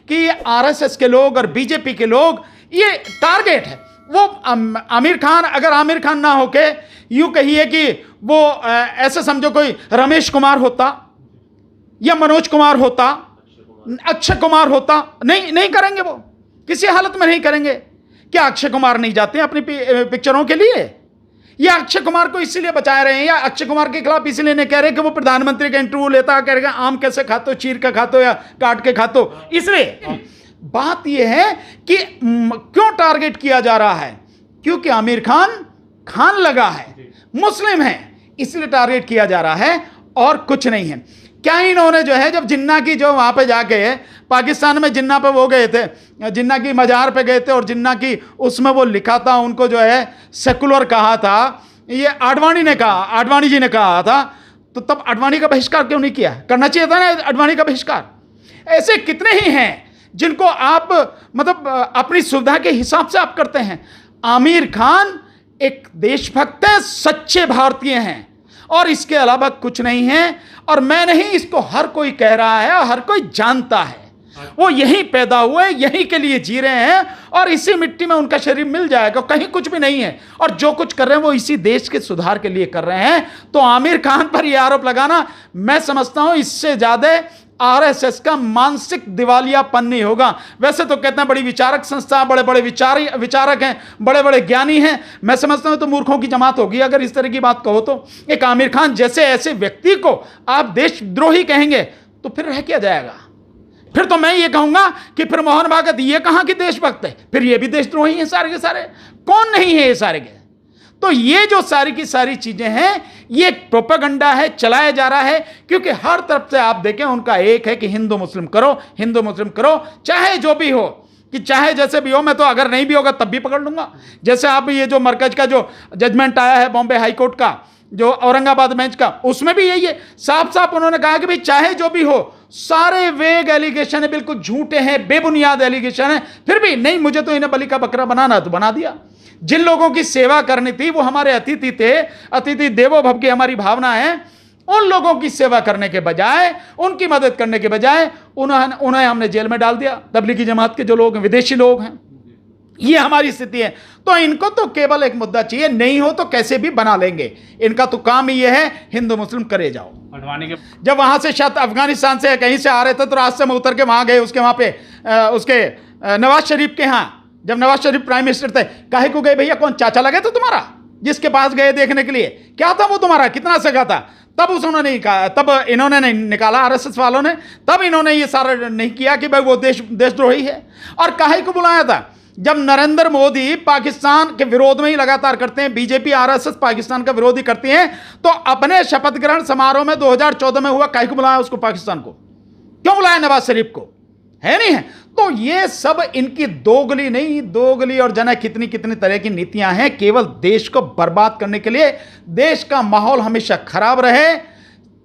कि ये आरएसएस के लोग और बीजेपी के लोग ये टारगेट है। वो आमिर खान, अगर आमिर खान ना होके यूं कहिए कि वो ऐसे समझो कोई रमेश कुमार होता या मनोज कुमार होता, अक्षय कुमार होता, नहीं करेंगे, वो किसी हालत में नहीं करेंगे। क्या अक्षय कुमार नहीं जाते हैं अपनी पिक्चरों के लिए? या अक्षय कुमार को इसीलिए बचा रहे हैं, या अक्षय कुमार के खिलाफ इसीलिए नहीं कह रहे कि वो प्रधानमंत्री का इंटरव्यू लेता, कह रहे आम कैसे खाते, चीर के खाते या काट के खाते? इसलिए बात यह है कि क्यों टारगेट किया जा रहा है? क्योंकि आमिर खान लगा है, मुस्लिम है, इसलिए टारगेट किया जा रहा है और कुछ नहीं है। क्या इन्होंने जो है, जब जिन्ना की जो वहां पे जाके पाकिस्तान में जिन्ना पे वो गए थे, जिन्ना की मजार पे गए थे और जिन्ना की उसमें वो लिखा था, उनको जो है सेकुलर कहा था, ये आडवाणी जी ने कहा था, तो तब आडवाणी का बहिष्कार क्यों नहीं किया? करना चाहिए था ना आडवाणी का बहिष्कार। ऐसे कितने ही हैं जिनको आप मतलब अपनी सुविधा के हिसाब से आप करते हैं। आमिर खान एक देशभक्त है, सच्चे भारतीय हैं और इसके अलावा कुछ नहीं है। और मैं नहीं, इसको हर कोई कह रहा है और हर कोई जानता है। वो यहीं पैदा हुए, यहीं के लिए जी रहे हैं और इसी मिट्टी में उनका शरीर मिल जाएगा, कहीं कुछ भी नहीं है। और जो कुछ कर रहे हैं वो इसी देश के सुधार के लिए कर रहे हैं। तो आमिर खान पर यह आरोप लगाना, मैं समझता हूं इससे ज्यादा आरएसएस का मानसिक दिवालियापन नहीं होगा। वैसे तो कहते हैं बड़ी विचारक संस्था, बड़े बड़े विचारक हैं, बड़े बड़े ज्ञानी हैं। मैं समझता हूं तो मूर्खों की जमात होगी अगर इस तरह की बात कहो तो। एक आमिर खान जैसे ऐसे व्यक्ति को आप देशद्रोही कहेंगे तो फिर रह क्या जाएगा? फिर तो मैं ये कहूंगा कि फिर मोहन भागवत ये कहां कि देशभक्त है, फिर ये भी देशद्रोही हैं सारे के सारे। कौन नहीं है ये सारे के? तो ये जो सारी की सारी चीजें हैं, ये प्रोपेगेंडा है, चलाया जा रहा है। क्योंकि हर तरफ से आप देखें उनका एक है कि हिंदू मुस्लिम करो, हिंदू मुस्लिम करो, चाहे जो भी हो, कि चाहे जैसे भी हो। मैं तो अगर नहीं भी होगा तब भी पकड़ लूंगा। जैसे आप ये जो मरकज का जो जजमेंट आया है बॉम्बे हाई कोर्ट का, जो औरंगाबाद बेंच का, उसमें भी यही है, साफ साफ उन्होंने कहा कि भाई चाहे जो भी हो, सारे वेग एलिगेशन है, बिल्कुल झूठे हैं, बेबुनियाद एलिगेशन है, फिर भी नहीं, मुझे तो इन्हें बलि का बकरा बनाना तो बना दिया। जिन लोगों की सेवा करनी थी वो हमारे अतिथि थे, अतिथि देवो भव की हमारी भावना है। उन लोगों की सेवा करने के बजाय, उनकी मदद करने के बजाय उन्हें हमने जेल में डाल दिया। तबलीगी जमात के जो लोग हैं, विदेशी लोग हैं, ये हमारी स्थिति है। तो इनको तो केवल एक मुद्दा चाहिए, नहीं हो तो कैसे भी बना लेंगे। इनका तो काम ही है हिंदू मुस्लिम करे जाओ। जब वहां से शायद अफगानिस्तान से कहीं से आ रहे थे तो रास्ते में उतर के वहां गए, उसके वहां पे उसके नवाज शरीफ के यहाँ, जब नवाज शरीफ प्राइम मिनिस्टर थे, काहे को गए भैया? कौन चाचा लगे थे तुम्हारा जिसके पास गए देखने के लिए? क्या था वो तुम्हारा, कितना सगा था? तब उन्होंने नहीं कहा, तब इन्होंने नहीं निकाला आरएसएस वालों ने, तब इन्होंने ये सारा नहीं किया कि भाई वो देशद्रोही है। और काहे को बुलाया था? जब नरेंद्र मोदी पाकिस्तान के विरोध में ही लगातार करते हैं, बीजेपी आरएसएस पाकिस्तान का विरोध ही करती है, तो अपने शपथ ग्रहण समारोह में 2014 में हुआ, काहे को बुलाया उसको? पाकिस्तान को क्यों बुलाया? नवाज शरीफ को है नहीं है? तो ये सब इनकी दोगली और जाने कितनी कितनी तरह की नीतियां हैं, केवल देश को बर्बाद करने के लिए। देश का माहौल हमेशा खराब रहे,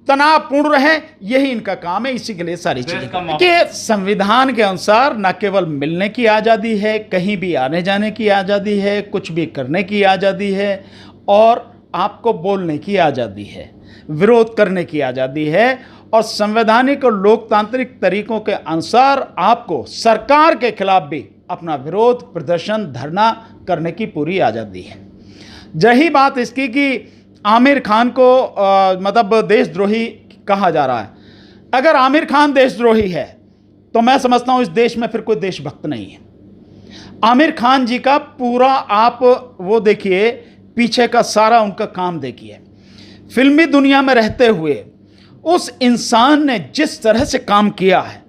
तनावपूर्ण रहे, यही इनका काम है। इसी के लिए सारी चीजें कि संविधान के अनुसार न केवल मिलने की आज़ादी है, कहीं भी आने जाने की आज़ादी है, कुछ भी करने की आज़ादी है, और आपको बोलने की आज़ादी है, विरोध करने की आज़ादी है, और संवैधानिक और लोकतांत्रिक तरीकों के अनुसार आपको सरकार के खिलाफ भी अपना विरोध प्रदर्शन धरना करने की पूरी आज़ादी है। यही बात इसकी कि आमिर खान को मतलब देशद्रोही कहा जा रहा है। अगर आमिर खान देशद्रोही है तो मैं समझता हूं इस देश में फिर कोई देशभक्त नहीं है। आमिर खान जी का पूरा आप वो देखिए, पीछे का सारा उनका काम देखिए। फिल्मी दुनिया में रहते हुए उस इंसान ने जिस तरह से काम किया है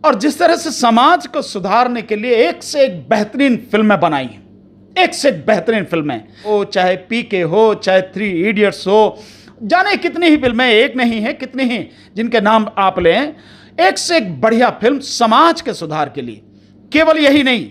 और जिस तरह से समाज को सुधारने के लिए एक से एक बेहतरीन फिल्में बनाई हैं, एक से एक बेहतरीन फिल्में, वो चाहे पीके हो, चाहे 3 इडियट्स हो, जाने कितनी ही फिल्में, एक नहीं है कितनी ही जिनके नाम आप लें, एक से एक बढ़िया फिल्म समाज के सुधार के लिए। केवल यही नहीं,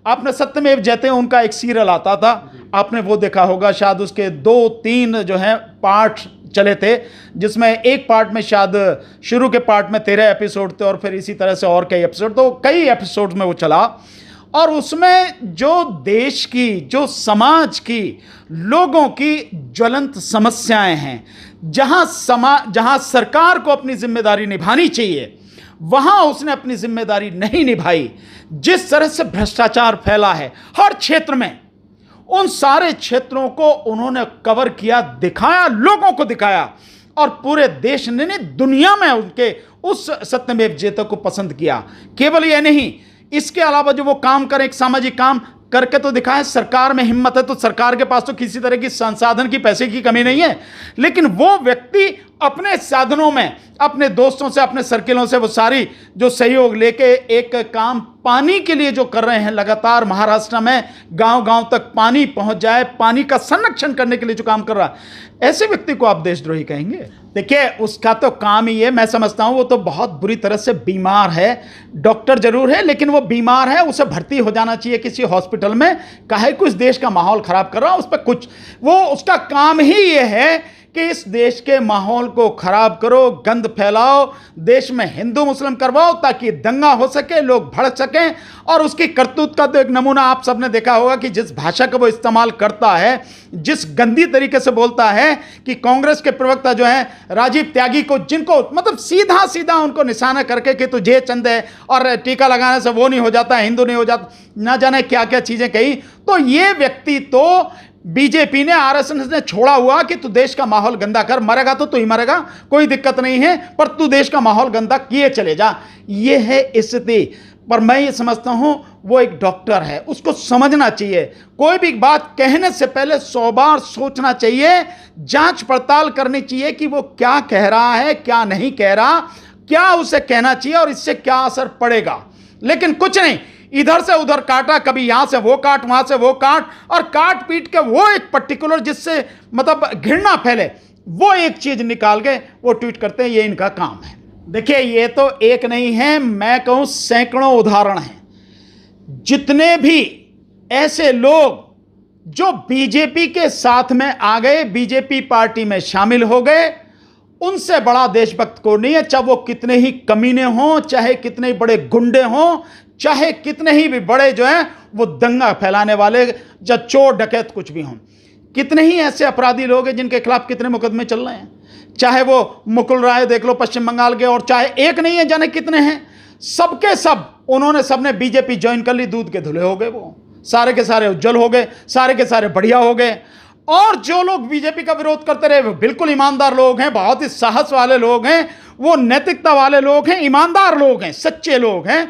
आपने सत्यमेव जयते उनका एक सीरियल आता था, आपने वो देखा होगा, शायद उसके 2-3 जो हैं पार्ट चले थे, जिसमें एक पार्ट में शायद शुरू के पार्ट में 13 एपिसोड थे और फिर इसी तरह से और कई एपिसोड, तो कई एपिसोड में वो चला। और उसमें जो देश की, जो समाज की, लोगों की ज्वलंत समस्याएं हैं, जहां सरकार को अपनी जिम्मेदारी निभानी चाहिए, वहां उसने अपनी जिम्मेदारी नहीं निभाई। जिस तरह से भ्रष्टाचार फैला है हर क्षेत्र में, उन सारे क्षेत्रों को उन्होंने कवर किया, दिखाया, लोगों को दिखाया, और पूरे देश ने नहीं दुनिया में उनके उस सत्यमेव जयते को पसंद किया। केवल यह नहीं, इसके अलावा जो वो काम करें, एक सामाजिक काम करके तो दिखाए। सरकार में हिम्मत है तो सरकार के पास तो किसी तरह की संसाधन की, पैसे की कमी नहीं है, लेकिन वो व्यक्ति अपने साधनों में, अपने दोस्तों से, अपने सर्किलों से वो सारी जो सहयोग लेके एक काम पानी के लिए जो कर रहे हैं, लगातार महाराष्ट्र में गांव गांव तक पानी पहुंच जाए, पानी का संरक्षण करने के लिए जो काम कर रहा है, ऐसे व्यक्ति को आप देशद्रोही कहेंगे? देखिए, उसका तो काम ही है, मैं समझता हूं वो तो बहुत बुरी तरह से बीमार है। डॉक्टर जरूर है लेकिन वो बीमार है, उसे भर्ती हो जाना चाहिए किसी हॉस्पिटल में। काहे कुछ देश का माहौल खराब कर रहा है, उस पर कुछ, वो उसका काम ही ये है कि इस देश के माहौल को खराब करो, गंद फैलाओ, देश में हिंदू मुस्लिम करवाओ ताकि दंगा हो सके, लोग भड़क सकें। और उसकी करतूत का तो एक नमूना आप सबने देखा होगा कि जिस भाषा का वो इस्तेमाल करता है, जिस गंदी तरीके से बोलता है कि कांग्रेस के प्रवक्ता जो है राजीव त्यागी को, जिनको मतलब सीधा सीधा उनको निशाना करके कि तुझे चंद है और टीका लगाने से वो नहीं हो जाता, हिंदू नहीं हो जाता, ना जाने क्या क्या चीजें कही। तो ये व्यक्ति तो बीजेपी ने, आरएसएस ने छोड़ा हुआ कि तू देश का माहौल गंदा कर, मरेगा तो तू ही मरेगा, कोई दिक्कत नहीं है, पर तू देश का माहौल गंदा किए चले जा। ये है स्थिति। पर मैं ये समझता हूं वो एक डॉक्टर है, उसको समझना चाहिए, कोई भी बात कहने से पहले 100 बार सोचना चाहिए, जांच पड़ताल करनी चाहिए कि वो क्या कह रहा है, क्या नहीं कह रहा, क्या उसे कहना चाहिए और इससे क्या असर पड़ेगा। लेकिन कुछ नहीं, इधर से उधर काटा, कभी यहां से वो काट, वहां से वो काट, और काट पीट के वो एक पर्टिकुलर जिससे मतलब घृणा फैले, वो एक चीज निकाल के वो ट्वीट करते हैं। ये इनका काम है। देखिए, ये तो एक नहीं है, मैं कहूं सैकड़ों उदाहरण हैं। जितने भी ऐसे लोग जो बीजेपी के साथ में आ गए, बीजेपी पार्टी में शामिल हो गए, उनसे बड़ा देशभक्त को नहीं है, चाहे वो कितने ही कमीने हों, चाहे कितने ही बड़े गुंडे हों, चाहे कितने ही भी बड़े जो हैं वो दंगा फैलाने वाले, या चोर डकैत कुछ भी हों। कितने ही ऐसे अपराधी लोग हैं जिनके खिलाफ कितने मुकदमे चल रहे हैं, चाहे वो मुकुल राय देख लो पश्चिम बंगाल के, और चाहे एक नहीं है जाने कितने हैं, सबके सब उन्होंने, सबने बीजेपी ज्वाइन कर ली, दूध के धुले हो गए, वो सारे के सारे उज्जवल हो गए, सारे के सारे बढ़िया हो गए। और जो लोग बीजेपी का विरोध करते रहे वो बिल्कुल ईमानदार लोग हैं, बहुत ही साहस वाले लोग हैं, वो नैतिकता वाले लोग हैं, ईमानदार लोग हैं, सच्चे लोग हैं,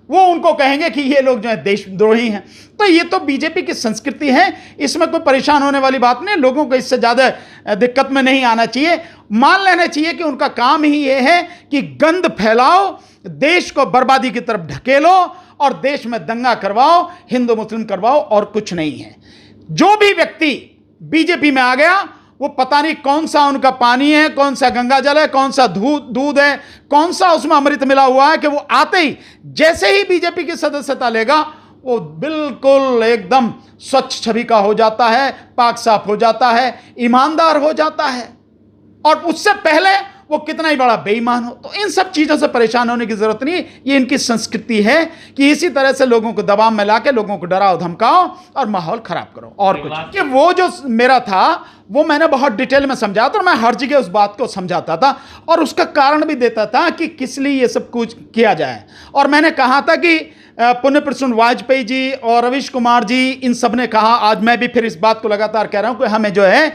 वो उनको कहेंगे कि ये लोग जो है देशद्रोही हैं। तो ये तो बीजेपी की संस्कृति है, इसमें कोई परेशान होने वाली बात नहीं, लोगों को इससे ज़्यादा दिक्कत में नहीं आना चाहिए। मान लेना चाहिए कि उनका काम ही ये है कि गंद फैलाओ, देश को बर्बादी की तरफ ढकेलो और देश में दंगा करवाओ, हिंदू मुस्लिम करवाओ, और कुछ नहीं है। जो भी व्यक्ति बीजेपी में आ गया, वो पता नहीं कौन सा उनका पानी है, कौन सा गंगा जल है, कौन सा दूध है, कौन सा उसमें अमृत मिला हुआ है कि वो आते ही, जैसे ही बीजेपी की सदस्यता लेगा, वो बिल्कुल एकदम स्वच्छ छवि का हो जाता है, पाक साफ हो जाता है, ईमानदार हो जाता है, और उससे पहले वो कितना ही बड़ा बेईमान हो। तो इन सब चीज़ों से परेशान होने की जरूरत नहीं, ये इनकी संस्कृति है कि इसी तरह से लोगों को दबाव में लाके लोगों को डराओ धमकाओ और माहौल खराब करो। और कुछ कि वो जो मेरा था वो मैंने बहुत डिटेल में समझा था, और मैं हर जगह उस बात को समझाता था और उसका कारण भी देता था कि किस लिए ये सब कुछ किया जाए। और मैंने कहा था कि पुण्य प्रसून वाजपेयी जी और रवीश कुमार जी, इन सब ने कहा, आज मैं भी फिर इस बात को लगातार कह रहा हूं कि हमें जो है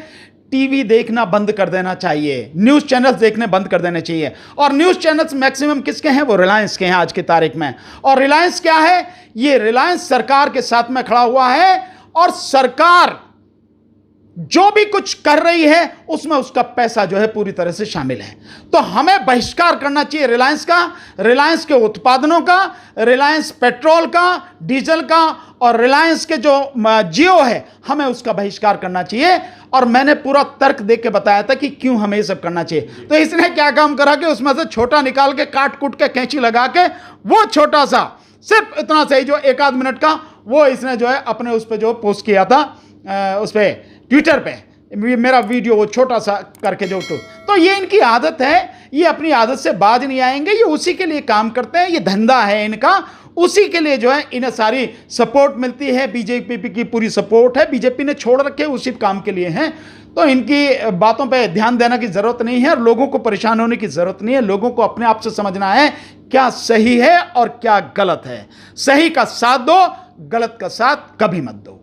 टीवी देखना बंद कर देना चाहिए, न्यूज़ चैनल्स देखने बंद कर देने चाहिए। और न्यूज़ चैनल्स मैक्सिमम किसके हैं? वो रिलायंस के हैं आज की तारीख में। और रिलायंस क्या है? ये रिलायंस सरकार के साथ में खड़ा हुआ है, और सरकार जो भी कुछ कर रही है उसमें उसका पैसा जो है पूरी तरह से शामिल है। तो हमें बहिष्कार करना चाहिए रिलायंस का, रिलायंस के उत्पादनों का, रिलायंस पेट्रोल का, डीजल का, और रिलायंस के जो जियो है, हमें उसका बहिष्कार करना चाहिए। और मैंने पूरा तर्क देख के बताया था कि क्यों हमें ये सब करना चाहिए। तो इसने क्या काम करा कि उसमें से छोटा निकाल के, काट कूट के, कैंची लगा के, वो छोटा सा, सिर्फ इतना सही जो 1 आध मिनट का, वो इसने जो है अपने उस पर जो पोस्ट किया था, उस पर ट्विटर पे मेरा वीडियो वो छोटा सा करके जो तो ये इनकी आदत है, ये अपनी आदत से बाज नहीं आएंगे, ये उसी के लिए काम करते हैं, ये धंधा है इनका, उसी के लिए जो है इन्हें सारी सपोर्ट मिलती है, बीजेपी की पूरी सपोर्ट है, बीजेपी ने छोड़ रखे उसी काम के लिए हैं। तो इनकी बातों पे ध्यान देने की ज़रूरत नहीं है और लोगों को परेशान होने की ज़रूरत नहीं है। लोगों को अपने आप से समझना है क्या सही है और क्या गलत है। सही का साथ दो, गलत का साथ कभी मत दो।